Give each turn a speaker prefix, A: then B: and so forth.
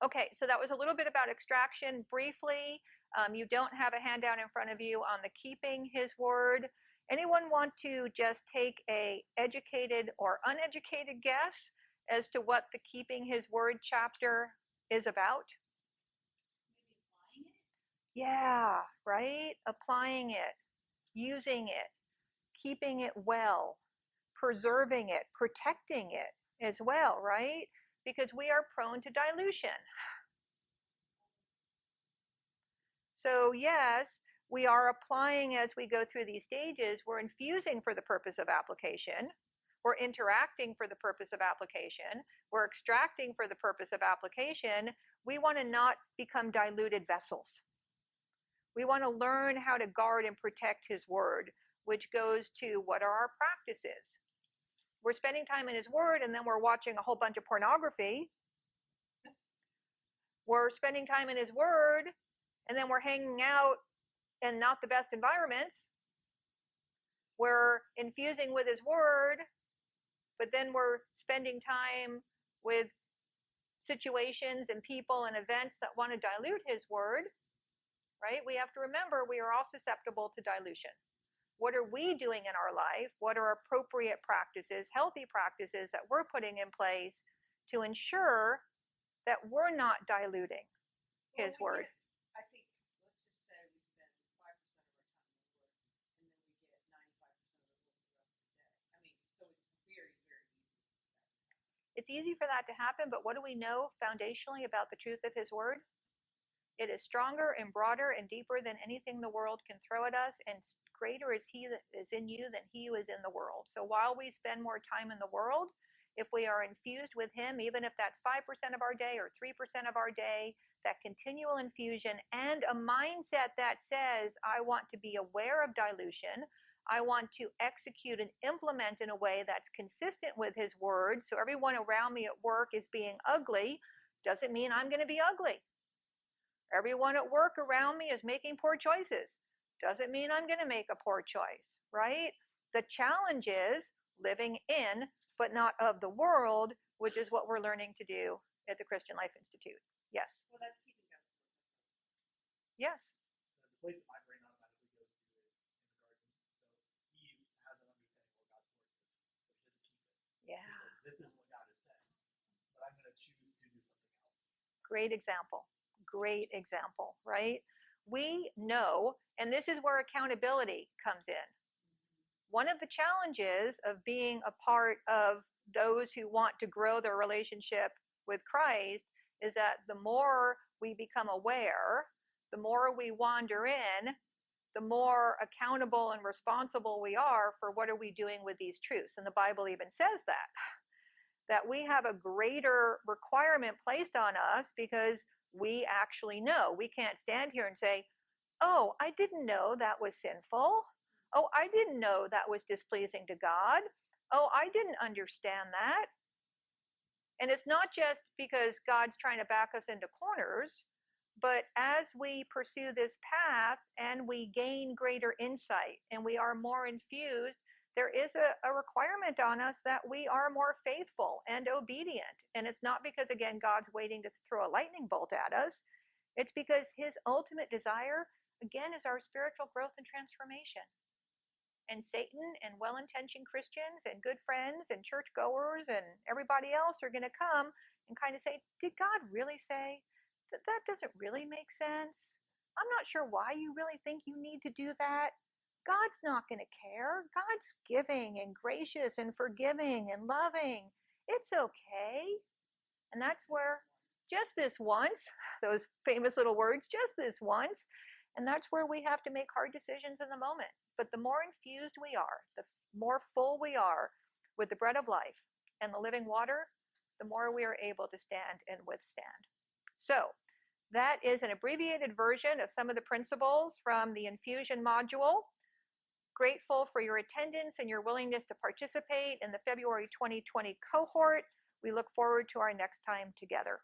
A: Okay, so that was a little bit about extraction briefly. You don't have a handout in front of you on the keeping his word. Anyone want to just take a educated or uneducated guess as to what the keeping his word chapter is about?
B: Maybe applying it?
A: Yeah, right? Applying it, using it, keeping it well, preserving it, protecting it as well, right? Because we are prone to dilution. So yes, we are applying as we go through these stages. We're infusing for the purpose of application. We're interacting for the purpose of application. We're extracting for the purpose of application. We want to not become diluted vessels. We want to learn how to guard and protect his word, which goes to what are our practices. We're spending time in his word and then we're watching a whole bunch of pornography. We're spending time in his word and then we're hanging out in not the best environments. We're infusing with his word, but then we're spending time with situations and people and events that want to dilute his word, right? We have to remember we are all susceptible to dilution. What are we doing in our life? What are appropriate practices, healthy practices that we're putting in place to ensure that we're not diluting his word?
C: I think, let's just say we spend 5% of our time in the Word, and then we get 95% of the Word the rest of the day. I mean, so it's very, very easy for that to happen.
A: It's easy for that to happen, but what do we know foundationally about the truth of his word? It is stronger and broader and deeper than anything the world can throw at us, and greater is he that is in you than he who is in the world. So while we spend more time in the world, if we are infused with him, even if that's 5% of our day or 3% of our day, that continual infusion and a mindset that says, I want to be aware of dilution, I want to execute and implement in a way that's consistent with his word. So everyone around me at work is being ugly, doesn't mean I'm going to be ugly. Everyone at work around me is making poor choices, doesn't mean I'm going to make a poor choice, right? The challenge is living in, but not of the world, which is what we're learning to do at the Christian Life Institute. Yes.
C: Well, that's keeping God's word.
A: Yes.
D: The place that my brain automatically goes to is in the garden. So Eve has an understanding of what God's word is, but she doesn't keep it.
A: Yeah.
D: She says, this is what God is saying, but I'm going to choose to do something else.
A: Great example. Great example, right? We know, and this is where accountability comes in. One of the challenges of being a part of those who want to grow their relationship with Christ is that the more we become aware, the more we wander in, the more accountable and responsible we are for what are we doing with these truths. And the Bible even says that we have a greater requirement placed on us because we actually know. We can't stand here and say, oh, I didn't know that was sinful. Oh, I didn't know that was displeasing to God. Oh, I didn't understand that. And it's not just because God's trying to back us into corners, but as we pursue this path and we gain greater insight and we are more infused, there is a requirement on us that we are more faithful and obedient. And it's not because, again, God's waiting to throw a lightning bolt at us. It's because his ultimate desire, again, is our spiritual growth and transformation. And Satan and well-intentioned Christians and good friends and churchgoers and everybody else are going to come and kind of say, did God really say that? That doesn't really make sense. I'm not sure why you really think you need to do that. God's not going to care. God's giving and gracious and forgiving and loving. It's okay. And that's where just this once, those famous little words, just this once. And that's where we have to make hard decisions in the moment. But the more infused we are, the more full we are with the bread of life and the living water, the more we are able to stand and withstand. So that is an abbreviated version of some of the principles from the Infusion module. Grateful for your attendance and your willingness to participate in the February 2020 cohort. We look forward to our next time together.